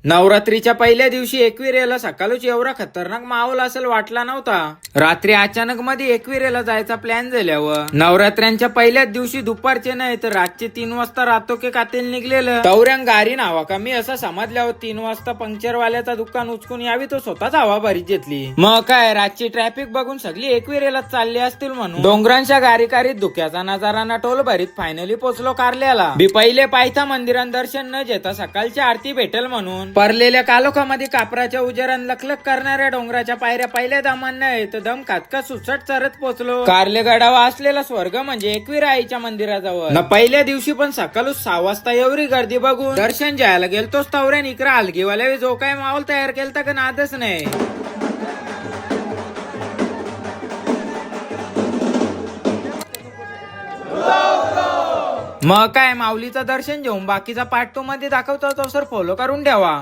नवरात्रीच्या पहिल्या दिवशी एकविरेला सकाळच एवढा खतरनाक माहोल असेल वाटला नव्हता. रात्री अचानक मध्ये एकविरेला जायचा प्लॅन झाल्यावर नवरात्र्यांच्या पहिल्याच दिवशी दुपारचे नाही तर रातचे 3 वाजता रातोके कातेल निघलेलं तवऱ्यांग गाडी नावा का मी असं समजल्यावर 3 वाजता पंक्चरवाल्याचा दुकान उचकून यावी तो स्वतःच हवा भरीत घेतली. मग काय रातची ट्रॅफिक बघून सगळी एकविरेला चालली असतील म्हणून डोंगरांच्या गारीकारीत धुक्याचा नजाराना टोल भरीत फायनली पोचलो कारल्याला. बी पहिले पायथा मंदिरात दर्शन न घेता सकाळची आरती भेटेल म्हणून परलेल्या कालोखामध्ये कापराच्या उजेरान लखलख करणाऱ्या डोंगराच्या पायऱ्या पहिल्या दमान नाही तर दम कातका सुसट चरत पोचलो. कारले गडावा असलेला स्वर्ग म्हणजे एकविरा आईच्या मंदिराजवळ न पहिल्या दिवशी पण सकाळी 6 वाजता एवढी गर्दी बघून दर्शन घ्यायला गेलतोच तवऱ्यान इकडे हलगीवाल्या जो काय माहोल तयार केलता का नादच नाही. मग काय माऊलीचं दर्शन घेऊन बाकीचा पार्ट 2 मध्ये दाखवतो तो सर फॉलो करून ठेवा.